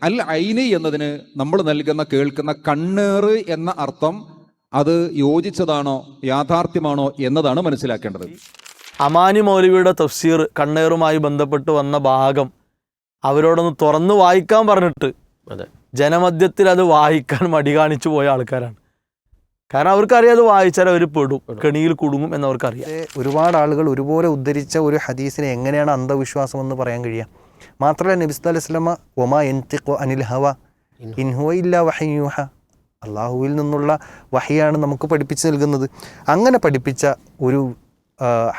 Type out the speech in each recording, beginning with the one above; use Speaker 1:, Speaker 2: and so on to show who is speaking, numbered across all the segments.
Speaker 1: അൽ ഐന് എന്നതിന് നമ്മൾ നൽകുന്ന കേൾക്കുന്ന കണ്ണേറ് എന്ന അർത്ഥം അത് യോജിച്ചതാണോ യാഥാർത്ഥ്യമാണോ എന്നതാണ് മനസ്സിലാക്കേണ്ടത്.
Speaker 2: അമാനി മൗലവിയുടെ തഫ്സീർ കണ്ണേറുമായി ബന്ധപ്പെട്ട് വന്ന ഭാഗം അവരോടൊന്ന് തുറന്നു വായിക്കാൻ പറഞ്ഞിട്ട് ജനമധ്യത്തിൽ അത് വായിക്കാൻ മടി കാണിച്ചു പോയ ആൾക്കാരാണ്. കാരണം അവർക്കറിയാം അത് വായിച്ചാൽ അവർ പെടും, കെണിയിൽ കുടുങ്ങും എന്നവർക്കറിയാം.
Speaker 3: ഒരുപാട് ആളുകൾ ഒരുപോലെ ഉദ്ധരിച്ച ഒരു ഹദീസിനെ എങ്ങനെയാണ് അന്ധവിശ്വാസം എന്ന് പറയാൻ കഴിയുക? മാത്രമല്ല നബി സല്ലല്ലാഹു അലൈഹി വസല്ലമ വമാ യൻതിഖു അനിൽ ഹവ ഇൻ ഹുവ ഇല്ലാ വഹ്യു യൂഹ, അള്ളാഹുവിൽ നിന്നുള്ള വഹിയാണ് നമുക്ക് പഠിപ്പിച്ചു നൽകുന്നത്. അങ്ങനെ പഠിപ്പിച്ച ഒരു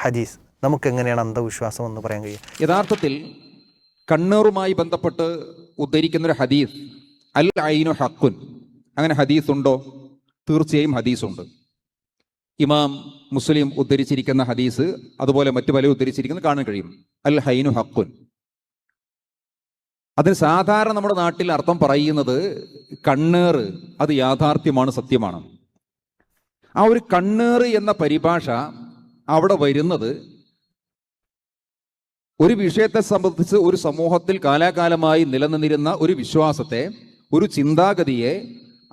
Speaker 3: ഹദീസ് നമുക്ക് എങ്ങനെയാണ് അന്ധവിശ്വാസം എന്ന് പറയാൻ കഴിയുക?
Speaker 1: യഥാർത്ഥത്തിൽ കണ്ണേറുമായി ബന്ധപ്പെട്ട് ഉദ്ധരിക്കുന്നൊരു ഹദീസ് അൽ ഐനു ഹഖുൻ, അങ്ങനെ ഹദീസ് ഉണ്ടോ? തീർച്ചയായും ഹദീസുണ്ട്. ഇമാം മുസ്ലിം ഉദ്ധരിച്ചിരിക്കുന്ന ഹദീസ്, അതുപോലെ മറ്റു പല ഉദ്ധരിച്ചിരിക്കുന്നത് കാണാൻ കഴിയും. അൽ ഹൈനു ഹഖുൻ. അതിന് സാധാരണ നമ്മുടെ നാട്ടിൽ അർത്ഥം പറയുന്നത് കണ്ണേറ്, അത് യാഥാർത്ഥ്യമാണ്, സത്യമാണ്. ആ ഒരു കണ്ണേറ് എന്ന പരിഭാഷ അവിടെ വരുന്നത് ഒരു വിഷയത്തെ സംബന്ധിച്ച് ഒരു സമൂഹത്തിൽ കാലാകാലമായി നിലനിന്നിരുന്ന ഒരു വിശ്വാസത്തെ, ഒരു ചിന്താഗതിയെ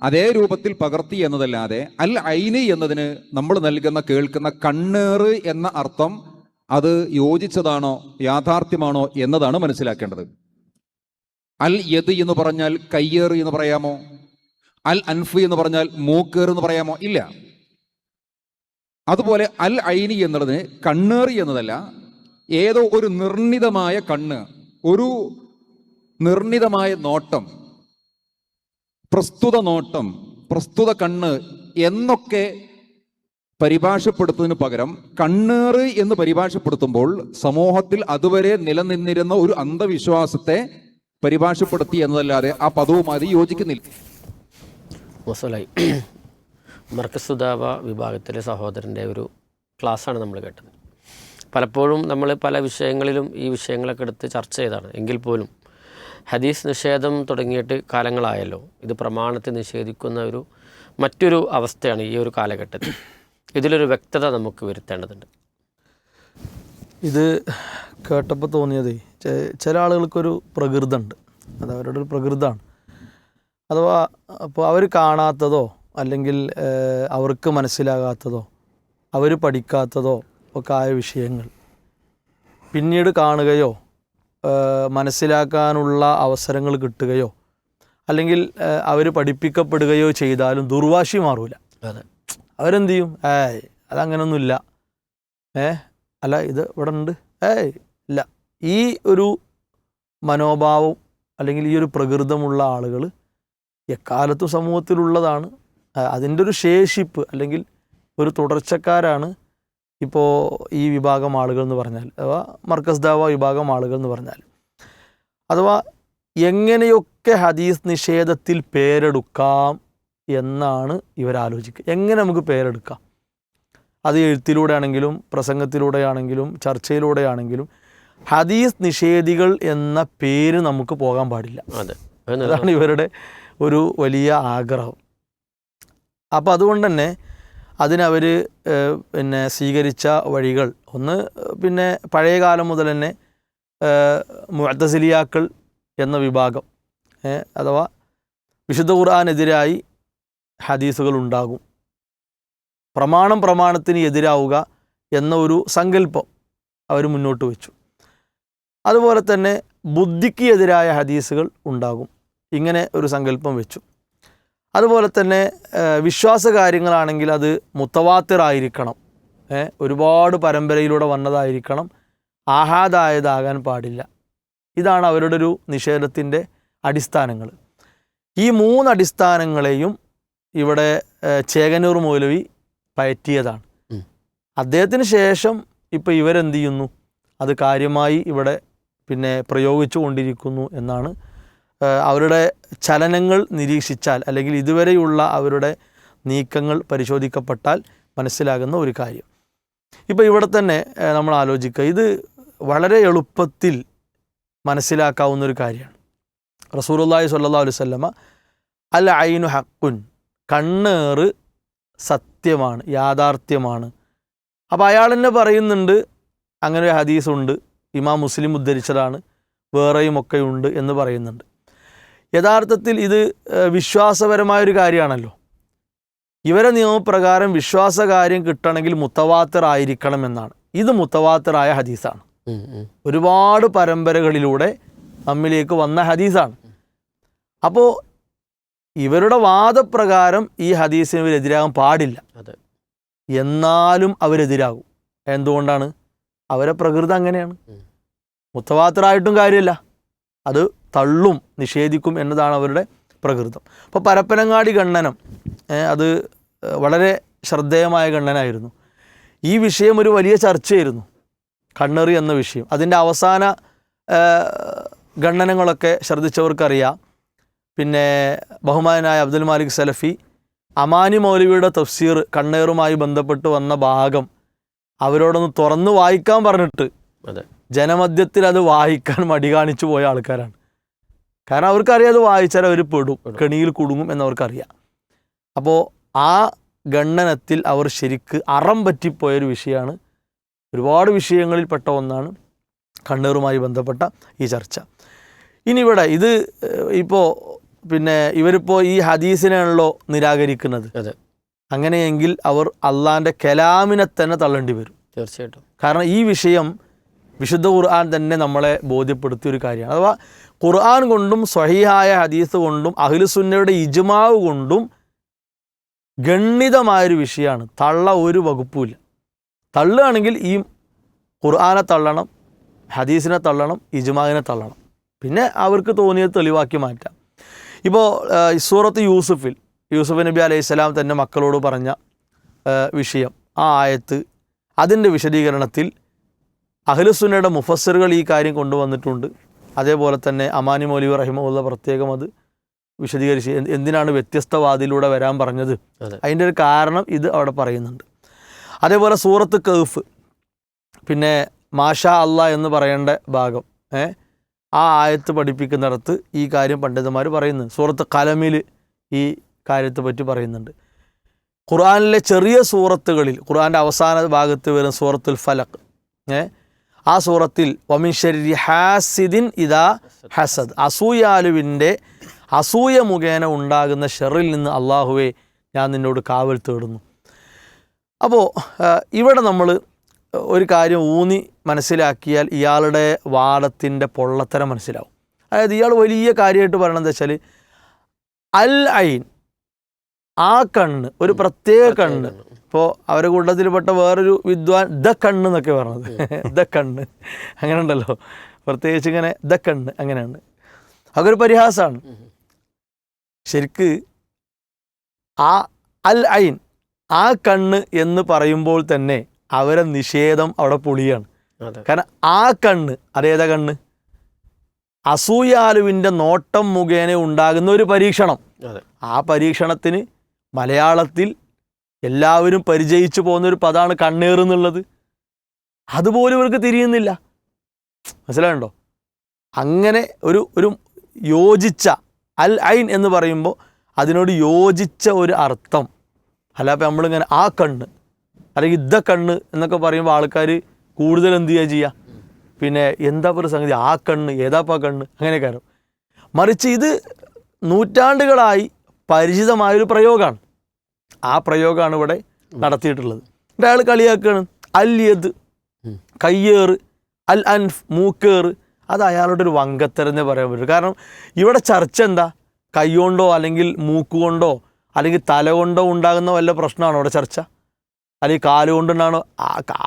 Speaker 1: അതേ രൂപത്തിൽ പകർത്തി എന്നതല്ലാതെ അൽ ഐന് എന്നതിന് നമ്മൾ നൽകുന്ന കേൾക്കുന്ന കണ്ണേറ് എന്ന അർത്ഥം അത് യോജിച്ചതാണോ യാഥാർത്ഥ്യമാണോ എന്നതാണ് മനസ്സിലാക്കേണ്ടത്. അൽ യദ് എന്ന് പറഞ്ഞാൽ കയ്യേറ് എന്ന് പറയാമോ? അൽ അൻഫ് എന്ന് പറഞ്ഞാൽ മൂക്കേറ് എന്ന് പറയാമോ? ഇല്ല. അതുപോലെ അൽ ഐനി എന്നുള്ളതിന് കണ്ണേറി എന്നതല്ല, ഏതോ ഒരു നിർണിതമായ കണ്ണ്, ഒരു നിർണിതമായ നോട്ടം, പ്രസ്തുത നോട്ടം, പ്രസ്തുത കണ്ണ് എന്നൊക്കെ പരിഭാഷപ്പെടുത്തുന്നതിന് പകരം കണ്ണേറ് എന്ന് പരിഭാഷപ്പെടുത്തുമ്പോൾ സമൂഹത്തിൽ അതുവരെ നിലനിന്നിരുന്ന ഒരു അന്ധവിശ്വാസത്തെ പരിഭാഷപ്പെടുത്തി എന്നതല്ലാതെ ആ പദവുമായി യോജിക്കുന്നില്ല.
Speaker 4: മൊസലായി മർക്കസ് ദഅവ വിഭാഗത്തിലെ സഹോദരൻ്റെ ഒരു ക്ലാസ്സാണ് നമ്മൾ കേട്ടത്. പലപ്പോഴും നമ്മൾ പല വിഷയങ്ങളിലും ഈ വിഷയങ്ങളൊക്കെ എടുത്ത് ചർച്ച ചെയ്താണ്. എങ്കിൽ പോലും ഹദീസ് നിഷേധം തുടങ്ങിയിട്ട് കാലങ്ങളായല്ലോ. ഇത് പ്രമാണത്തെ നിഷേധിക്കുന്ന മറ്റൊരു അവസ്ഥയാണ് ഈ ഒരു കാലഘട്ടത്തിൽ. ഇതിലൊരു വ്യക്തത നമുക്ക് വരുത്തേണ്ടതുണ്ട്.
Speaker 2: ഇത് കേട്ടപ്പോൾ തോന്നിയത്, ചില ആളുകൾക്കൊരു പ്രകൃതമുണ്ട്, അത് അവരുടെ ഒരു പ്രകൃതമാണ്. അഥവാ അപ്പോൾ അവർ കാണാത്തതോ അല്ലെങ്കിൽ അവർക്ക് മനസ്സിലാകാത്തതോ അവർ പഠിക്കാത്തതോ ഒക്കെ ആയ വിഷയങ്ങൾ പിന്നീട് കാണുകയോ മനസ്സിലാക്കാനുള്ള അവസരങ്ങൾ കിട്ടുകയോ അല്ലെങ്കിൽ അവർ പഠിപ്പിക്കപ്പെടുകയോ ചെയ്താലും ദുർവാശി മാറൂല.
Speaker 4: അതെ,
Speaker 2: അവരെന്ത് ചെയ്യും? അതങ്ങനൊന്നുമില്ല, അല്ല ഇത് ഇവിടെ ഉണ്ട്, ഇല്ല. ഈ ഒരു മനോഭാവം അല്ലെങ്കിൽ ഈ ഒരു പ്രകൃതമുള്ള ആളുകൾ എക്കാലത്തും സമൂഹത്തിലുള്ളതാണ്. അതിൻ്റെ ഒരു ശേഷിപ്പ് അല്ലെങ്കിൽ ഒരു തുടർച്ചക്കാരാണ് ഇപ്പോൾ ഈ വിഭാഗം ആളുകൾ എന്ന് പറഞ്ഞാൽ, അഥവാ മർക്കസ് ദഅവ വിഭാഗം ആളുകൾ എന്ന് പറഞ്ഞാൽ. അഥവാ എങ്ങനെയൊക്കെ ഹദീസ് നിഷേധത്തിൽ പേരെടുക്കാം എന്നാണ് ഇവരാലോചിക്കുക. എങ്ങനെ നമുക്ക് പേരെടുക്കാം? അത് എഴുത്തിലൂടെ ആണെങ്കിലും പ്രസംഗത്തിലൂടെയാണെങ്കിലും ചർച്ചയിലൂടെയാണെങ്കിലും ഹദീസ് നിഷേധികൾ എന്ന പേര് നമുക്ക് പോകാൻ പാടില്ല. അതാണ് ഇവരുടെ ഒരു വലിയ ആഗ്രഹം. അപ്പോൾ അതുകൊണ്ട് തന്നെ അതിനവർ സ്വീകരിച്ച വഴികൾ ഒന്ന്, പഴയ കാലം മുതൽ തന്നെ മുഅ്തസിലിയാക്കൾ എന്ന വിഭാഗം, അഥവാ വിശുദ്ധ ഖുർആനെതിരായി ഹദീസുകൾ ഉണ്ടാകും, പ്രമാണത്തിന് എതിരാവുക എന്ന ഒരു സങ്കല്പം അവർ മുന്നോട്ട് വെച്ചു. അതുപോലെ തന്നെ ബുദ്ധിക്ക് എതിരായ ഹദീസുകൾ ഉണ്ടാകും, ഇങ്ങനെ ഒരു സങ്കല്പം വെച്ചു. അതുപോലെ തന്നെ വിശ്വാസ കാര്യങ്ങളാണെങ്കിൽ അത് മുത്തവാത്തിറായിരിക്കണം, ഒരുപാട് പരമ്പരയിലൂടെ വന്നതായിരിക്കണം, ആഹാദായതാകാൻ പാടില്ല. ഇതാണ് അവരുടെ ഒരു നിഷേധത്തിൻ്റെ അടിസ്ഥാനങ്ങൾ. ഈ 3 അടിസ്ഥാനങ്ങളെയും ഇവിടെ ചേകന്നൂർ മൗലവി പയറ്റിയതാണ്. അദ്ദേഹത്തിന് ശേഷം ഇപ്പോൾ ഇവരെന്ത് ചെയ്യുന്നു? അത് കാര്യമായി ഇവിടെ പ്രയോഗിച്ചു കൊണ്ടിരിക്കുന്നു എന്നാണ് അവരുടെ ചലനങ്ങൾ നിരീക്ഷിച്ചാൽ അല്ലെങ്കിൽ ഇതുവരെയുള്ള അവരുടെ നീക്കങ്ങൾ പരിശോധിക്കപ്പെട്ടാൽ മനസ്സിലാകുന്ന ഒരു കാര്യം. ഇപ്പോൾ ഇവിടെ തന്നെ നമ്മൾ ആലോചിക്കുക, ഇത് വളരെ എളുപ്പത്തിൽ മനസ്സിലാക്കാവുന്നൊരു കാര്യമാണ്. റസൂലുള്ളാഹി സ്വല്ലല്ലാഹു അലൈഹി വസല്ലമ അൽ ഐനു ഹഖുൻ, കണ്ണേറ് സത്യമാണ്, യാഥാർത്ഥ്യമാണ്. അപ്പോൾ അയാൾ തന്നെ പറയുന്നുണ്ട് അങ്ങനെ ഒരു ഹദീസുണ്ട്, ഇമാം മുസ്ലിം ഉദ്ധരിച്ചതാണ്, വേറെയും ഒക്കെ ഉണ്ട് എന്ന് പറയുന്നുണ്ട്. യഥാർത്ഥത്തിൽ ഇത് വിശ്വാസപരമായൊരു കാര്യമാണല്ലോ. ഇവരെ നിയമപ്രകാരം വിശ്വാസകാര്യം കിട്ടണമെങ്കിൽ മുത്തവാത്തിർ ആയിരിക്കണം എന്നാണ്. ഇത് മുത്തവാത്തിറായ ഹദീസാണ്. ഒരുപാട് പരമ്പരകളിലൂടെ നമ്മിലേക്ക് വന്ന ഹദീസാണ്. അപ്പോൾ ഇവരുടെ വാദപ്രകാരം ഈ ഹദീസിന് ഇവരെതിരാകാൻ പാടില്ല. എന്നാലും അവരെതിരാകും. എന്തുകൊണ്ടാണ്? അവരെ പ്രകൃതി അങ്ങനെയാണ്. മുത്തവാത്തിറായിട്ടും കാര്യമില്ല, അത് തള്ളും, നിഷേധിക്കും എന്നതാണ് അവരുടെ പ്രകൃതം. അപ്പോൾ പരപ്പനങ്ങാടി ഖണ്ഡനം അത് വളരെ ശ്രദ്ധേയമായ ഖണ്ഡനമായിരുന്നു. ഈ വിഷയം ഒരു വലിയ ചർച്ചയായിരുന്നു, കണ്ണെറി എന്ന വിഷയം. അതിൻ്റെ അവസാന ഖണ്ഡനങ്ങളൊക്കെ ശ്രദ്ധിച്ചവർക്കറിയാം. പിന്നെ ബഹുമാനായ അബ്ദുൽ മാലിക് സലഫി അമാനി മൗലവിയുടെ തഫ്സീർ കണ്ണേറുമായി ബന്ധപ്പെട്ട് വന്ന ഭാഗം അവരോടൊന്ന് തുറന്ന് വായിക്കാൻ പറഞ്ഞിട്ട് ജനമധ്യത്തിൽ അത് വായിക്കാൻ മടി കാണിച്ചു പോയ ആൾക്കാരാണ്. കാരണം അവർക്കറിയാം അത് വായിച്ചാൽ അവർ പെടും, കെണിയിൽ കുടുങ്ങും എന്നവർക്കറിയാം. അപ്പോൾ ആ ഖണ്ഡനത്തിൽ അവർ ശരിക്ക് അറം പറ്റിപ്പോയൊരു വിഷയമാണ്. ഒരുപാട് വിഷയങ്ങളിൽപ്പെട്ട ഒന്നാണ് കണ്ണേറുമായി ബന്ധപ്പെട്ട ഈ ചർച്ച. ഇനി ഇവിടെ ഇത് ഇപ്പോൾ പിന്നെ ഇവരിപ്പോൾ ഈ ഹദീസിനാണല്ലോ നിരാകരിക്കുന്നത്. അങ്ങനെയെങ്കിൽ അവർ അള്ളാൻ്റെ കലാമിനെ തന്നെ തള്ളേണ്ടി വരും
Speaker 4: തീർച്ചയായിട്ടും.
Speaker 2: കാരണം ഈ വിഷയം വിശുദ്ധ ഖുർആൻ തന്നെ നമ്മളെ ബോധ്യപ്പെടുത്തിയൊരു കാര്യമാണ്. അഥവാ ഖുർആൻ കൊണ്ടും സ്വഹീഹായ ഹദീസ് കൊണ്ടും അഹ്ലുസുന്നയുടെ ഇജ്മാവ് കൊണ്ടും ഗണ്യതമായൊരു വിഷയമാണ്. തള്ള ഒരു വകുപ്പുമില്ല. തള്ളുകയാണെങ്കിൽ ഈ ഖുർആനെ തള്ളണം, ഹദീസിനെ തള്ളണം, ഇജ്മാവിനെ തള്ളണം. പിന്നെ അവർക്ക് തോന്നിയത് തെളിവാക്കി മാറ്റാം. ഇപ്പോൾ സൂറത്ത് യൂസുഫ് നബി അലൈഹി സ്വലാം തന്നെ മക്കളോട് പറഞ്ഞ വിഷയം, ആ ആയത്ത്, അതിൻ്റെ വിശദീകരണത്തിൽ അഹ്ലുസുന്നയുടെ മുഫസ്സിറുകൾ ഈ കാര്യം കൊണ്ടുവന്നിട്ടുണ്ട്. അതേപോലെ തന്നെ അമാനി മൗലവി റഹിമഹുള്ള പ്രത്യേകം അത് വിശദീകരിച്ച് എന്തിനാണ് വ്യത്യസ്തവാദിയിലൂടെ വരാൻ പറഞ്ഞത്, അതിൻ്റെ ഒരു കാരണം ഇത് അവിടെ പറയുന്നുണ്ട്. അതേപോലെ സൂറത്ത് കഹ്ഫ്, പിന്നെ മാഷാ അല്ലാ എന്ന് പറയേണ്ട ഭാഗം, ആ ആയത്ത് പഠിപ്പിക്കുന്നിടത്ത് ഈ കാര്യം പണ്ഡിതന്മാർ പറയുന്നുണ്ട്. സൂറത്ത് കലമിൽ ഈ കാര്യത്തെ പറ്റി പറയുന്നുണ്ട്. ഖുർആനിലെ ചെറിയ സൂറത്തുകളിൽ, ഖുർആൻ്റെ അവസാന ഭാഗത്ത് വരുന്ന സൂറത്തുൽ ഫലഖ്, ആ സൂറത്തിൽ വമിൻ ശർരി ഹാസിദിൻ ഇദാ ഹസദ്, അസൂയാലുവിൻ്റെ അസൂയ മുഖേന ഉണ്ടാകുന്ന ഷെറിൽ നിന്ന് അള്ളാഹുവെ ഞാൻ നിന്നോട് കാവൽ തേടുന്നു. അപ്പോൾ ഇവിടെ നമ്മൾ ഒരു കാര്യം ഊന്നി മനസ്സിലാക്കിയാൽ ഇയാളുടെ വാദത്തിൻ്റെ പൊള്ളത്തരം മനസ്സിലാവും. അതായത് ഇയാൾ വലിയ കാര്യമായിട്ട് പറയണത് എന്താ വെച്ചാൽ അൽ ഐൻ, ആ കണ്ണ്, ഒരു പ്രത്യേക കണ്ണ്. ഇപ്പോൾ അവരുടെ കൂട്ടത്തിൽപ്പെട്ട വേറൊരു വിദ്വാൻ ദ കണ്ണ് എന്നൊക്കെ പറഞ്ഞത്, ദ കണ്ണ് അങ്ങനെ ഉണ്ടല്ലോ, പ്രത്യേകിച്ച് ഇങ്ങനെ ദ കണ്ണ് അങ്ങനെയുണ്ട്. അതൊരു പരിഹാസമാണ്. ശരിക്ക് ആ അൽ ഐൻ, ആ കണ്ണ് എന്ന് പറയുമ്പോൾ തന്നെ അവരെ നിഷേധം അവിടെ പൊളിയാണ്. കാരണം ആ കണ്ണ്, അതേതാ കണ്ണ്? അസൂയാലുവിൻ്റെ നോട്ടം മുഖേന ഉണ്ടാകുന്ന ഒരു പരീക്ഷണം. ആ പരീക്ഷണത്തിന് മലയാളത്തിൽ എല്ലാവരും പരിചയിച്ചു പോകുന്നൊരു പദമാണ് കണ്ണേറെന്നുള്ളത്. അതുപോലും ഇവർക്ക് തിരിയുന്നില്ല. മനസ്സിലായുണ്ടോ? അങ്ങനെ ഒരു യോജിച്ച അൽ ഐൻ എന്ന് പറയുമ്പോൾ അതിനോട് യോജിച്ച ഒരു അർത്ഥം. അല്ല ഇപ്പം നമ്മളിങ്ങനെ ആ കണ്ണ് അല്ലെങ്കിൽ ഇദ്ദ കണ്ണ് എന്നൊക്കെ പറയുമ്പോൾ ആൾക്കാർ കൂടുതൽ എന്ത് ചെയ്യുക, പിന്നെ എന്താ ഒരു സംഗതി, ആ കണ്ണ്, ഏതാപ്പാ കണ്ണ്, അങ്ങനെയൊക്കെ. മറിച്ച് ഇത് നൂറ്റാണ്ടുകളായി പരിചിതമായൊരു പ്രയോഗമാണ്. ആ പ്രയോഗമാണ് ഇവിടെ നടത്തിയിട്ടുള്ളത്. അയാൾ കളിയാക്കുകയാണ്. അൽ യദ്, കയ്യേറ്, അൽ അൻഫ്, മൂക്കേറ്. അത് അയാളുടെ ഒരു വങ്കത്തരെന്നേ പറയാൻ പറ്റും. കാരണം ഇവിടെ ചർച്ച എന്താ, കൈകൊണ്ടോ അല്ലെങ്കിൽ മൂക്കുകൊണ്ടോ അല്ലെങ്കിൽ തല കൊണ്ടോ ഉണ്ടാകുന്ന വല്ല പ്രശ്നമാണോ ഇവിടെ ചർച്ച? അല്ലെങ്കിൽ കാലുകൊണ്ടുണ്ടാണോ?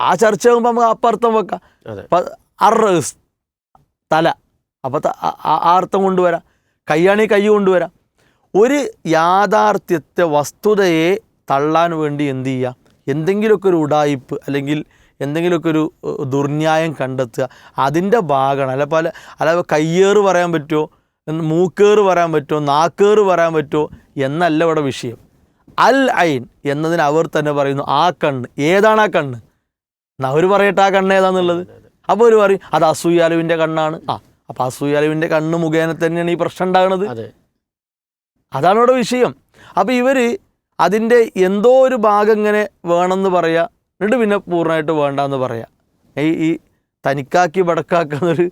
Speaker 2: ആ ചർച്ച ആകുമ്പോൾ നമുക്ക് അപ്പർത്ഥം വെക്കാം. അപ്പം അർറസ്, തല, അപ്പം ആ അർത്ഥം കൊണ്ടുവരാം. കൈയാണെങ്കിൽ കൈ കൊണ്ടുവരാം. ഒരു യാഥാർത്ഥ്യത്തെ, വസ്തുതയെ തള്ളാൻ വേണ്ടി എന്ത് ചെയ്യുക, എന്തെങ്കിലുമൊക്കെ ഒരു ഉഡായിപ്പ് അല്ലെങ്കിൽ എന്തെങ്കിലുമൊക്കെ ഒരു ദുർന്യായം കണ്ടെത്തുക, അതിൻ്റെ ഭാഗമാണ്. അല്ലാതെ കയ്യേറ് പറയാൻ പറ്റുമോ, മൂക്കേറ് പറയാൻ പറ്റുമോ, നാക്കേറ് പറയാൻ പറ്റുമോ എന്നല്ല ഇവിടെ വിഷയം. അൽ ഐൻ എന്നതിന് അവർ തന്നെ പറയുന്നു ആ കണ്ണ്. ഏതാണ് ആ കണ്ണ്? അവർ പറയട്ടെ ആ കണ്ണ് ഏതാണെന്നുള്ളത്. അപ്പോൾ അവർ പറയും അത് അസൂയാലുവിൻ്റെ കണ്ണാണ്. അപ്പോൾ അസൂയാലുവിൻ്റെ കണ്ണ് മുഖേന തന്നെയാണ് ഈ പ്രശ്നം ഉണ്ടാകുന്നത്. അതാണ് ഇവിടെ വിഷയം. അപ്പോൾ ഇവർ അതിൻ്റെ എന്തോ ഒരു ഭാഗം ഇങ്ങനെ വേണമെന്ന് പറയുക, എന്നിട്ട് പിന്നെ പൂർണ്ണമായിട്ട് വേണ്ടെന്ന് പറയാം. ഈ തനിക്കാക്കി വടക്കാക്കുന്നൊരു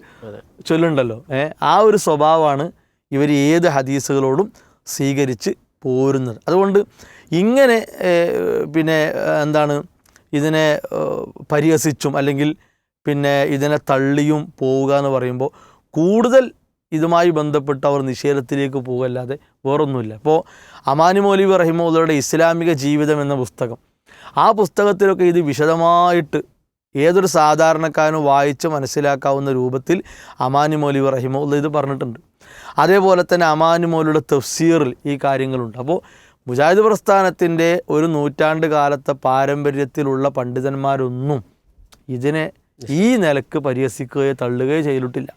Speaker 2: ചൊല്ലുണ്ടല്ലോ, ആ ഒരു സ്വഭാവമാണ് ഇവർ ഏത് ഹദീസുകളോടും സ്വീകരിച്ച് പോരുന്നത്. അതുകൊണ്ട് ഇങ്ങനെ പിന്നെ എന്താണ് ഇതിനെ പരിഹസിച്ചും അല്ലെങ്കിൽ പിന്നെ ഇതിനെ തള്ളിയും പോവുക എന്ന് പറയുമ്പോൾ കൂടുതൽ ഇതുമായി ബന്ധപ്പെട്ട് അവർ നിഷേധത്തിലേക്ക് പോകുകയല്ലാതെ വേറൊന്നുമില്ല. ഇപ്പോൾ അമാനി മൗലവി റഹിമഹുള്ളയുടെ ഇസ്ലാമിക ജീവിതം എന്ന പുസ്തകം, ആ പുസ്തകത്തിലൊക്കെ ഇത് വിശദമായിട്ട് ഏതൊരു സാധാരണക്കാരനും വായിച്ച് മനസ്സിലാക്കാവുന്ന രൂപത്തിൽ അമാനി മൗലവി റഹിമഹുള്ള ഇത് പറഞ്ഞിട്ടുണ്ട്. അതേപോലെ തന്നെ അമാനി മൗലവിയുടെ തഫ്സീറിൽ ഈ കാര്യങ്ങളുണ്ട്. അപ്പോൾ മുജാഹിദ് പ്രസ്ഥാനത്തിൻ്റെ ഒരു നൂറ്റാണ്ട് കാലത്തെ പാരമ്പര്യത്തിലുള്ള പണ്ഡിതന്മാരൊന്നും ഇതിനെ ഈ നിലക്ക് പരിഹസിക്കുകയോ തള്ളുകയോ ചെയ്തിട്ടില്ല.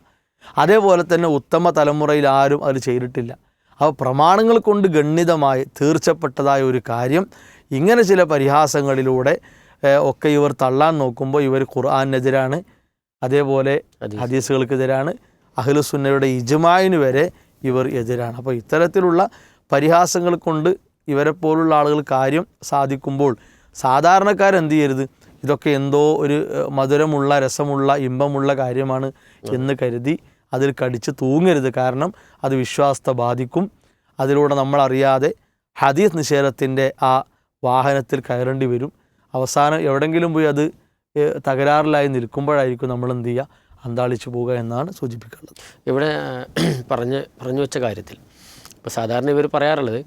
Speaker 2: അതേപോലെ തന്നെ ഉത്തമ തലമുറയിൽ ആരും അത് ചെയ്തിട്ടില്ല. അപ്പോൾ പ്രമാണങ്ങൾ കൊണ്ട് ഗണ്യതമായി തീർച്ചപ്പെട്ടതായ ഒരു കാര്യം ഇങ്ങനെ ചില പരിഹാസങ്ങളിലൂടെ ഒക്കെ ഇവർ തള്ളാൻ നോക്കുമ്പോൾ ഇവർ ഖുർആനെതിരാണ്, അതേപോലെ ഹദീസുകൾക്കെതിരാണ്, അഹ്ലുസുന്നയുടെ ഇജ്മാഇന് വരെ ഇവർ എതിരാണ്. അപ്പോൾ ഇത്തരത്തിലുള്ള പരിഹാസങ്ങൾ കൊണ്ട് ഇവരെപ്പോലുള്ള ആളുകൾ കാര്യം സാധിക്കുമ്പോൾ സാധാരണക്കാരെന്ത് ചെയ്യരുത്, ഇതൊക്കെ എന്തോ ഒരു മധുരമുള്ള രസമുള്ള ഇമ്പമുള്ള കാര്യമാണ് എന്ന് കരുതി അതിൽ കടിച്ച് തൂങ്ങരുത്. കാരണം അത് വിശ്വാസത്തെ ബാധിക്കും. അതിലൂടെ നമ്മളറിയാതെ ഹദീസ് നിഷേധത്തിൻ്റെ ആ വാഹനത്തിൽ കയറേണ്ടി വരും. അവസാനം എവിടെയെങ്കിലും പോയി അത് തകരാറിലായി നിൽക്കുമ്പോഴായിരിക്കും നമ്മൾ എന്ത് ചെയ്യുക, അന്താളിച്ചു പോവുക എന്നാണ് സൂചിപ്പിക്കേണ്ടത്.
Speaker 4: ഇവിടെ പറഞ്ഞു വെച്ച കാര്യത്തിൽ ഇപ്പോൾ സാധാരണ ഇവർ പറയാറുള്ളത്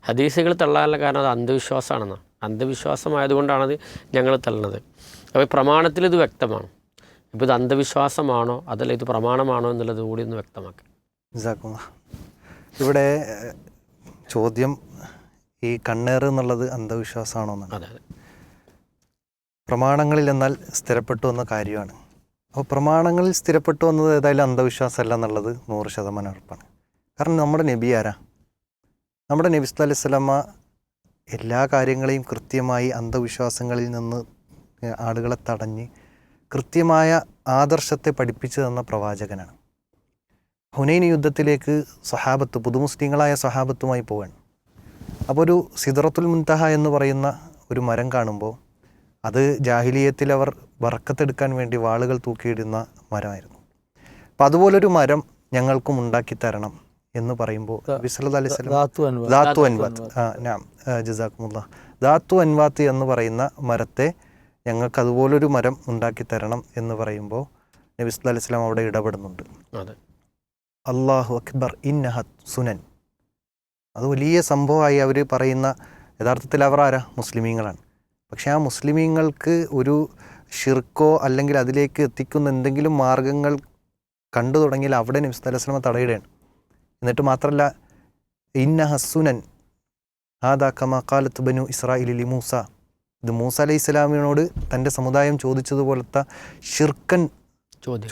Speaker 4: ഹദീസുകൾ തള്ളാനുള്ള കാരണം അത് അന്ധവിശ്വാസമാണെന്നാണ്. അന്ധവിശ്വാസമായതുകൊണ്ടാണത് ഞങ്ങൾ തള്ളുന്നത്. അപ്പോൾ പ്രമാണത്തിൽ ഇത് വ്യക്തമാണ്. ഇപ്പോൾ ഇത് അന്ധവിശ്വാസമാണോ അതല്ല ഇത് പ്രമാണമാണോ എന്നുള്ളത് കൂടി ഒന്ന് വ്യക്തമാക്കി.
Speaker 3: ഇവിടെ ചോദ്യം ഈ കണ്ണേറ് എന്നുള്ളത് അന്ധവിശ്വാസമാണോ എന്നാണ്.
Speaker 4: അതെ അതെ,
Speaker 3: പ്രമാണങ്ങളിൽ എന്നാൽ സ്ഥിരപ്പെട്ടു വന്ന കാര്യമാണ്. അപ്പോൾ പ്രമാണങ്ങളിൽ സ്ഥിരപ്പെട്ടു വന്നത് ഏതായാലും അന്ധവിശ്വാസമല്ല എന്നുള്ളത് 100% ഉറപ്പാണ്. കാരണം നമ്മുടെ നബി ആരാ? നമ്മുടെ നബി സല്ലല്ലാഹു അലൈഹി വസല്ലമ എല്ലാ കാര്യങ്ങളെയും കൃത്യമായി അന്ധവിശ്വാസങ്ങളിൽ നിന്ന് ആളുകളെ തടഞ്ഞ് കൃത്യമായ ആദർശത്തെ പഠിപ്പിച്ചു തന്ന പ്രവാചകനാണ്. ഹുനൈൻ യുദ്ധത്തിലേക്ക് സഹാബത്ത്, പുതുമുസ്ലിങ്ങളായ സഹാബത്തുമായി പോവാണ്. അപ്പോൾ ഒരു സിദ്റത്തുൽ മുൻതഹ എന്ന് പറയുന്ന ഒരു മരം കാണുമ്പോൾ അത് ജാഹിലിയത്തിൽ അവർ ബർക്കത്തെടുക്കാൻ വേണ്ടി വാളുകൾ തൂക്കിയിടുന്ന മരമായിരുന്നു. അപ്പോൾ അതുപോലൊരു മരം ഞങ്ങൾക്കും ഉണ്ടാക്കി തരണം എന്ന് പറയുമ്പോൾ നബി സല്ലല്ലാഹു അലൈഹി വസല്ലം ദാത്തു അൻവാത്ത് ജസാക്കുമുല്ലാഹ് ദാത്തു അൻവാത്ത് എന്ന് പറയുന്ന മരത്തെ ഞങ്ങൾക്ക് അതുപോലൊരു മരം ഉണ്ടാക്കി തരണം എന്ന് പറയുമ്പോൾ നബി സല്ലല്ലാഹു അലൈഹി വസല്ലം അവിടെ ഇടപെടുന്നുണ്ട്. അല്ലാഹു അക്ബർ ഇന്നഹത് സുനൻ. അത് വലിയ സംഭവമായി അവർ പറയുന്ന, യഥാർത്ഥത്തിൽ അവർ ആരാ? മുസ്ലിമീങ്ങളാണ്. പക്ഷേ ആ മുസ്ലിമീങ്ങൾക്ക് ഒരു ഷിർക്കോ അല്ലെങ്കിൽ അതിലേക്ക് എത്തിക്കുന്ന എന്തെങ്കിലും മാർഗങ്ങൾ കണ്ടു തുടങ്ങിയാൽ അവിടെ നബി സല്ലല്ലാഹു അലൈഹി വസല്ലം തടയിടുകയാണ്. എന്നിട്ട് മാത്രമല്ല, ഇന്ന ഹസുനൻ ഹാദാ കമാ ഖാലത്ത് ബനു ഇസ്രാഈലി മൂസ, ഇത് മൂസ അലൈഹി ഇസ്ലാമിനോട് തൻ്റെ സമുദായം ചോദിച്ചതുപോലത്തെ ഷിർക്കൻ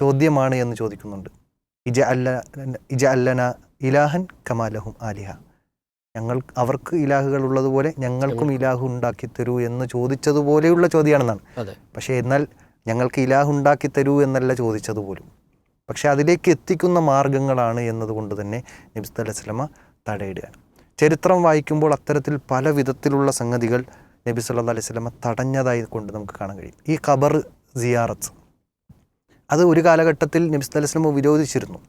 Speaker 3: ചോദ്യമാണ് എന്ന് ചോദിക്കുന്നുണ്ട്. ഇജ അല്ലന ഇലാഹൻ കമാലഹും ആലിഹ, അവർക്ക് ഇലാഹുകൾ ഉള്ളതുപോലെ ഞങ്ങൾക്കും ഇലാഹു ഉണ്ടാക്കി തരൂ എന്ന് ചോദിച്ചതുപോലെയുള്ള ചോദ്യമാണെന്നാണ്. പക്ഷേ എന്നാൽ ഞങ്ങൾക്ക് ഇലാഹു ഉണ്ടാക്കി തരൂ എന്നല്ല ചോദിച്ചതുപോലും. പക്ഷേ അതിലേക്ക് എത്തിക്കുന്ന മാർഗങ്ങളാണ് എന്നതുകൊണ്ട് തന്നെ നബി സല്ലല്ലാഹു അലൈഹി വസല്ലമ തടയിടുകയാണ്. ചരിത്രം വായിക്കുമ്പോൾ അത്തരത്തിൽ പല വിധത്തിലുള്ള സംഗതികൾ നബി സല്ലല്ലാഹു അലൈഹി വസല്ലമ തടഞ്ഞതായി കൊണ്ട് നമുക്ക് കാണാൻ കഴിയും. ഈ ഖബർ സിയാറത്ത് അത് ഒരു കാലഘട്ടത്തിൽ നബി സല്ലല്ലാഹു അലൈഹി വസല്ലമ വിരോധിച്ചിരുന്നു.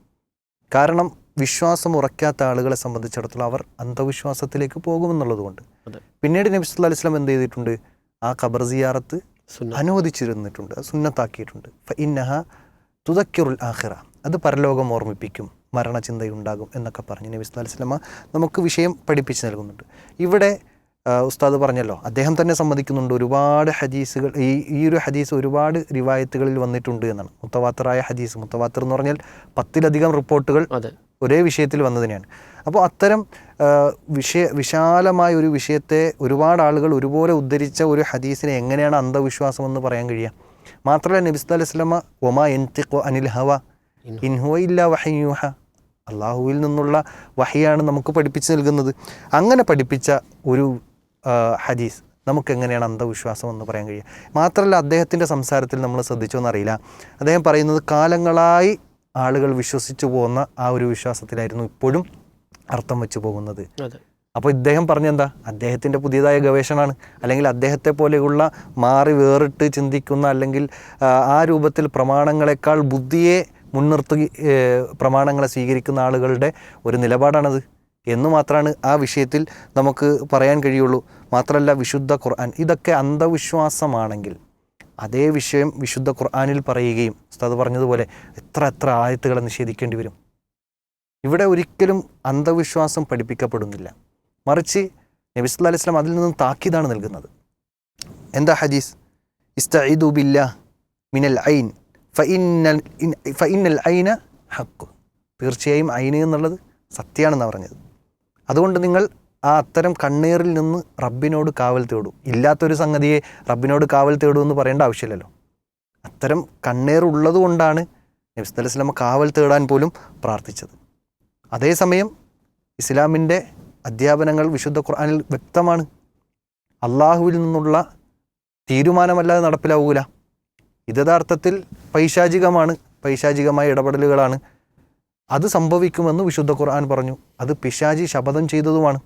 Speaker 3: കാരണം വിശ്വാസം ഉറക്കാത്ത ആളുകളെ സംബന്ധിച്ചിടത്തോളം അവർ അന്ധവിശ്വാസത്തിലേക്ക് പോകുമെന്നുള്ളത് കൊണ്ട്. പിന്നീട് നബി സല്ലല്ലാഹു അലൈഹി വസല്ലം എന്ത് ചെയ്തിട്ടുണ്ട്? ആ ഖബർ സിയാറത്ത് അനുവദിച്ചിരുന്നിട്ടുണ്ട്, സുന്നത്താക്കിയിട്ടുണ്ട്. ഫഇന്നഹ തുദക്കിറുൽ ആഖിറ, അത് പരലോകം ഓർമ്മിപ്പിക്കും, മരണചിന്തയുണ്ടാകും എന്നൊക്കെ പറഞ്ഞ് നബി സല്ലല്ലാഹു അലൈഹി വസല്ലമ നമുക്ക് വിഷയം പഠിപ്പിച്ച് നൽകുന്നുണ്ട്. ഇവിടെ ഉസ്താദ് പറഞ്ഞല്ലോ, അദ്ദേഹം തന്നെ സമ്മതിക്കുന്നുണ്ട് ഒരുപാട് ഹദീസുകൾ, ഈ ഒരു ഹദീസ് ഒരുപാട് റിവായത്തുകളിൽ വന്നിട്ടുണ്ട് എന്നാണ്. മുത്തവാത്തിറായ ഹദീസ്, മുത്തവാത്തിർ എന്ന് പറഞ്ഞാൽ 10-ലധികം റിപ്പോർട്ടുകൾ ഒരേ വിഷയത്തിൽ വന്നതിനെയാണ്. അപ്പോൾ അത്തരം വിശാലമായ ഒരു വിഷയത്തെ ഒരുപാട് ആളുകൾ ഒരുപോലെ ഉദ്ധരിച്ച ഒരു ഹദീസിനെ എങ്ങനെയാണ് അന്ധവിശ്വാസം എന്ന് പറയാൻ കഴിയുക? മാത്രമല്ല നബി സല്ലല്ലാഹു അലൈഹി വസല്ലമ വമാ യൻതിഖു അനിൽ ഹവ ഇൻ ഹുവ ഇല്ലാ വഹ്യൻ യൂഹ, അള്ളാഹുവിൽ നിന്നുള്ള വഹിയാണ് നമുക്ക് പഠിപ്പിച്ച് നൽകുന്നത്. അങ്ങനെ പഠിപ്പിച്ച ഒരു ഹദീസ് നമുക്കെങ്ങനെയാണ് അന്ധവിശ്വാസം എന്ന് പറയാൻ കഴിയുക? മാത്രമല്ല അദ്ദേഹത്തിൻ്റെ സംസാരത്തിൽ നമ്മൾ ശ്രദ്ധിച്ചോന്നറിയില്ല, അദ്ദേഹം പറയുന്നത് കാലങ്ങളായി ആളുകൾ വിശ്വസിച്ചു പോകുന്ന ആ ഒരു വിശ്വാസത്തിലായിരുന്നു ഇപ്പോഴും അർത്ഥം വെച്ച് പോകുന്നത്. അപ്പോൾ ഇദ്ദേഹം പറഞ്ഞെന്താ? അദ്ദേഹത്തിൻ്റെ പുതിയതായ ഗവേഷണമാണ്, അല്ലെങ്കിൽ അദ്ദേഹത്തെ പോലെയുള്ള മാറി വേറിട്ട് ചിന്തിക്കുന്ന അല്ലെങ്കിൽ ആ രൂപത്തിൽ പ്രമാണങ്ങളെക്കാൾ ബുദ്ധിയെ മുൻനിർത്തി പ്രമാണങ്ങളെ സ്വീകരിക്കുന്ന ആളുകളുടെ ഒരു നിലപാടാണത് എന്ന് മാത്രമാണ് ആ വിഷയത്തിൽ നമുക്ക് പറയാൻ കഴിയുള്ളൂ. മാത്രമല്ല വിശുദ്ധ ഖുർആൻ ഇതൊക്കെ അന്ധവിശ്വാസമാണെങ്കിൽ അതേ വിഷയം വിശുദ്ധ ഖുർആനിൽ പറയുകയും ഉസ്താദ് പറഞ്ഞതുപോലെ എത്ര ആയത്തുകളെ നിഷേധിക്കേണ്ടി വരും. ഇവിടെ ഒരിക്കലും അന്ധവിശ്വാസം പഠിപ്പിക്കപ്പെടുന്നില്ല, മറിച്ച് നബി സല്ലല്ലാഹു അലൈഹി വസല്ലം അതിൽ നിന്നും താക്കീതാണ് നൽകുന്നത്. എന്താ ഹദീസ്? ഇസ്തഈദു ബില്ലാഹ് മിനൽ ഐൻ ഫഇന്നൽ ഐന ഹഖ്. തീർച്ചയായും ഐന് എന്നുള്ളത് സത്യമാണെന്നാണ് പറഞ്ഞത്. അതുകൊണ്ട് നിങ്ങൾ ആ അത്തരം കണ്ണീറിൽ നിന്ന് റബ്ബിനോട് കാവൽ തേടൂ. ഇല്ലാത്തൊരു സംഗതിയെ റബ്ബിനോട് കാവൽ തേടൂ എന്ന് പറയേണ്ട ആവശ്യമില്ലല്ലോ. അത്തരം കണ്ണീർ ഉള്ളതുകൊണ്ടാണ് നബി സല്ലല്ലാഹു അലൈഹി വസല്ലം കാവൽ തേടാൻ പോലും പ്രാർത്ഥിച്ചത്. അതേസമയം ഇസ്ലാമിൻ്റെ അധ്യാപനങ്ങൾ വിശുദ്ധ ഖുർആനിൽ വ്യക്തമാണ്. അള്ളാഹുവിൽ നിന്നുള്ള തീരുമാനമല്ലാതെ നടപ്പിലാവൂല. ഇത് യഥാർത്ഥത്തിൽ പൈശാചികമായ ഇടപെടലുകളാണ്. അത് സംഭവിക്കുമെന്ന് വിശുദ്ധ ഖുർആൻ പറഞ്ഞു. അത് പിശാചി ശപഥം ചെയ്തതുമാണ്.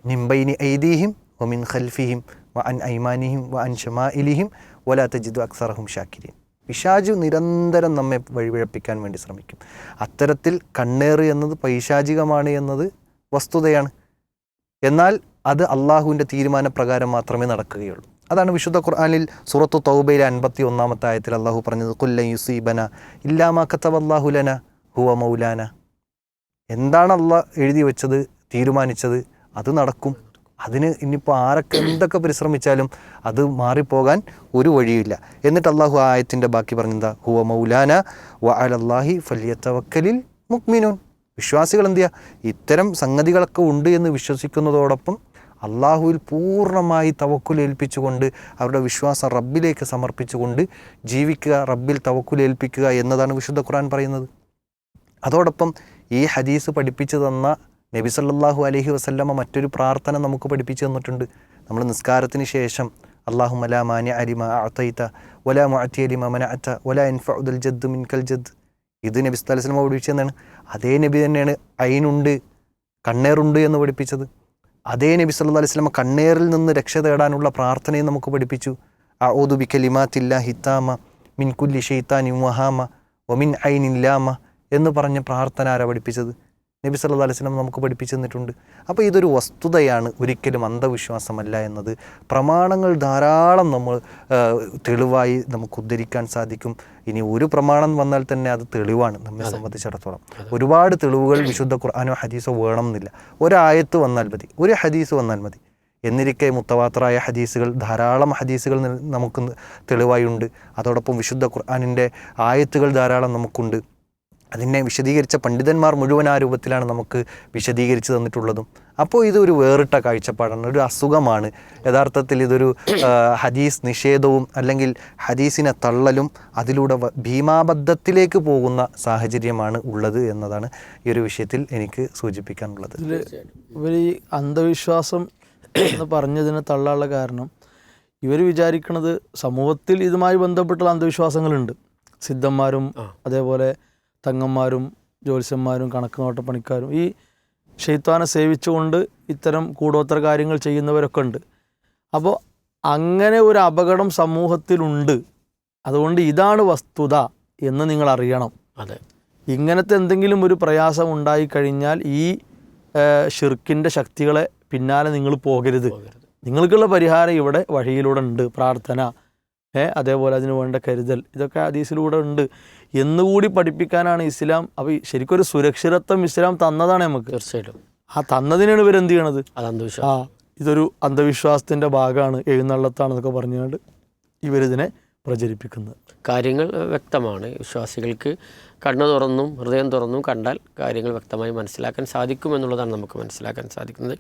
Speaker 3: മിൻ ബൈനി ഐദീഹിം വമിൻ ഖൽഫിഹിം വഅൻ ഐമാനിഹിം വഅൻ ശമാഇലിഹിം വലാ തജിദു അക്സറഹും ശാകിരീൻ. പിശാചു നിരന്തരം നമ്മെ വഴിപിഴപ്പിക്കാൻ വേണ്ടി ശ്രമിക്കും. അത്തരത്തിൽ കണ്ണേറ് എന്നത് പൈശാചികമാണ് എന്നത് വസ്തുതയാണ്. എന്നാൽ അത് അള്ളാഹുവിൻ്റെ തീരുമാനപ്രകാരം മാത്രമേ നടക്കുകയുള്ളൂ. അതാണ് വിശുദ്ധ ഖുർആനിൽ സൂറത്തു തൗബയിലെ 51-ാമത്തെ ആയത്തിൽ അള്ളാഹു പറഞ്ഞത് ഖുൽ ലൻ യുസീബന ഇല്ലാ മാ കതബല്ലാഹു ലനാ ഹുവ മൗലാന. എന്താണ് അള്ളാഹ് എഴുതി വെച്ചത്, തീരുമാനിച്ചത്, അത് നടക്കും. അതിന് ഇനിയിപ്പോൾ ആരൊക്കെ എന്തൊക്കെ പരിശ്രമിച്ചാലും അത് മാറിപ്പോകാൻ ഒരു വഴിയില്ല. എന്നിട്ട് അള്ളാഹു ആ ആയത്തിൻ്റെ ബാക്കി പറഞ്ഞെന്താ? ഹുവ മൗലാന വ അലല്ലാഹി ഫല്യതവക്കലിൽ മുഅ്മിനൂൻ. വിശ്വാസികൾ എന്ത് ചെയ്യുക? ഇത്തരം സംഗതികളൊക്കെ ഉണ്ട് എന്ന് വിശ്വസിക്കുന്നതോടൊപ്പം അള്ളാഹുവിൽ പൂർണ്ണമായി തവക്കുലേൽപ്പിച്ചുകൊണ്ട് അവരുടെ വിശ്വാസം റബ്ബിലേക്ക് സമർപ്പിച്ചുകൊണ്ട് ജീവിക്കുക, റബ്ബിൽ തവക്കുലേൽപ്പിക്കുക എന്നതാണ് വിശുദ്ധ ഖുർആൻ പറയുന്നത്. അതോടൊപ്പം ഈ ഹദീസ് പഠിപ്പിച്ചു തന്ന നബി സല്ലല്ലാഹു അലൈഹി വസല്ലമ മറ്റൊരു പ്രാർത്ഥന നമുക്ക് പഠിപ്പിച്ചു തന്നിട്ടുണ്ട്. നമ്മൾ നിസ്കാരത്തിന് ശേഷം അല്ലാഹുമ്മ ലാ മാനിഅ ലിമാ അഅതൈത വലാ മുഅതിയ ലിമാ മനഅത വലാ യൻഫഉ ദൽ ജദ്ദു മിൻകൽ ജദ്ദ്. ഇത് നബി സല്ലല്ലാഹു അലൈഹി വസല്ലമ പഠിപ്പിച്ചു തന്നെയാണ്. അതേ നബി തന്നെയാണ് ഐനുണ്ട്, കണ്ണേറുണ്ട് എന്ന് പഠിപ്പിച്ചത്. അതേ നബി സല്ലല്ലാഹു അലൈഹി വസല്ലമ കണ്ണേറിൽ നിന്ന് രക്ഷ തേടാനുള്ള പ്രാർത്ഥനയും നമുക്ക് പഠിപ്പിച്ചു. അഊദു ബികലിമാത്തില്ലാഹി താമ മിൻ കുല്ലി ശൈത്താനിൻ വഹാമ വമിൻ ഐനിൻ ലാമ എന്ന് പറഞ്ഞ പ്രാർത്ഥന ആരാ പഠിപ്പിച്ചത്? നബി സല്ലല്ലാഹു അലൈഹി വസല്ലം നമുക്ക് പഠിപ്പിച്ചു തന്നിട്ടുണ്ട്. അപ്പോൾ ഇതൊരു വസ്തുതയാണ്, ഒരിക്കലും അന്ധവിശ്വാസമല്ല എന്നത് പ്രമാണങ്ങൾ ധാരാളം നമ്മൾ തെളിവായി നമുക്ക് ഉദ്ധരിക്കാൻ സാധിക്കും. ഇനി ഒരു പ്രമാണം വന്നാൽ തന്നെ അത് തെളിവാണ് നമ്മെ സംബന്ധിച്ചിടത്തോളം. ഒരുപാട് തെളിവുകൾ വിശുദ്ധ ഖുർആനോ ഹദീസോ വേണമെന്നില്ല. ഒരായത്ത് വന്നാൽ മതി, ഒരു ഹദീസ് വന്നാൽ മതി. എന്നിരിക്കെ മുത്തവാത്തറായ ഹദീസുകൾ, ധാരാളം ഹദീസുകൾ നമുക്ക് തെളിവായി ഉണ്ട്. അതോടൊപ്പം വിശുദ്ധ ഖുർആനിൻ്റെ ആയത്തുകൾ ധാരാളം നമുക്കുണ്ട്. അതിനെ വിശദീകരിച്ച പണ്ഡിതന്മാർ മുഴുവൻ ആ രൂപത്തിലാണ് നമുക്ക് വിശദീകരിച്ച് തന്നിട്ടുള്ളതും. അപ്പോൾ ഇതൊരു വേറിട്ട കാഴ്ചപ്പാടാണ്, ഒരു അസുഖമാണ്. യഥാർത്ഥത്തിൽ ഇതൊരു ഹദീസ് നിഷേധവും അല്ലെങ്കിൽ ഹദീസിനെ തള്ളലും അതിലൂടെ ഭീമാബദ്ധത്തിലേക്ക് പോകുന്ന സാഹചര്യമാണ് ഉള്ളത് എന്നതാണ് ഈ ഒരു വിഷയത്തിൽ എനിക്ക് സൂചിപ്പിക്കാനുള്ളത്.
Speaker 2: ഇവർ ഈ അന്ധവിശ്വാസം എന്ന് പറഞ്ഞതിനെ തള്ളാനുള്ള കാരണം ഇവർ വിചാരിക്കുന്നത് സമൂഹത്തിൽ ഇതുമായി ബന്ധപ്പെട്ടുള്ള അന്ധവിശ്വാസങ്ങളുണ്ട്. സിദ്ധന്മാരും അതേപോലെ തങ്ങന്മാരും ജ്യോത്സ്യന്മാരും കണക്ക് നോട്ട പണിക്കാരും ഈ ശൈത്താനെ സേവിച്ചുകൊണ്ട് ഇത്തരം കൂടോത്തര കാര്യങ്ങൾ ചെയ്യുന്നവരൊക്കെ ഉണ്ട്. അപ്പോൾ അങ്ങനെ ഒരു അപകടം സമൂഹത്തിലുണ്ട്. അതുകൊണ്ട് ഇതാണ് വസ്തുത എന്ന് നിങ്ങൾ അറിയണം.
Speaker 4: അതെ,
Speaker 2: ഇങ്ങനത്തെ എന്തെങ്കിലും ഒരു പ്രയാസം ഉണ്ടായിക്കഴിഞ്ഞാൽ ഈ ഷിർക്കിൻ്റെ ശക്തികളെ പിന്നാലെ നിങ്ങൾ പോകരുത്. നിങ്ങൾക്കുള്ള പരിഹാരം ഇവിടെ വഴിയിലൂടെ ഉണ്ട്. പ്രാർത്ഥന, അതേപോലെ അതിന് വേണ്ട കരുതൽ, ഇതൊക്കെ ഹദീസിലൂടെ ഉണ്ട് എന്നുകൂടി പഠിപ്പിക്കാനാണ് ഇസ്ലാം. അപ്പോൾ ശരിക്കും ഒരു സുരക്ഷിതത്വം ഇസ്ലാം തന്നതാണ് നമുക്ക്.
Speaker 4: തീർച്ചയായിട്ടും
Speaker 2: ആ തന്നതിനാണ് ഇവരെന്ത് ചെയ്യണത്?
Speaker 4: അത് അന്ധവിശ്വാസം.
Speaker 2: ഇതൊരു അന്ധവിശ്വാസത്തിൻ്റെ ഭാഗമാണ്, എഴുന്നള്ളത്താണെന്നൊക്കെ പറഞ്ഞുകൊണ്ട് ഇവരിതിനെ പ്രചരിപ്പിക്കുന്നത്.
Speaker 4: കാര്യങ്ങൾ വ്യക്തമാണ്. വിശ്വാസികൾക്ക് കണ്ണു തുറന്നും ഹൃദയം തുറന്നും കണ്ടാൽ കാര്യങ്ങൾ വ്യക്തമായി മനസ്സിലാക്കാൻ സാധിക്കുമെന്നുള്ളതാണ് നമുക്ക് മനസ്സിലാക്കാൻ സാധിക്കുന്നത്.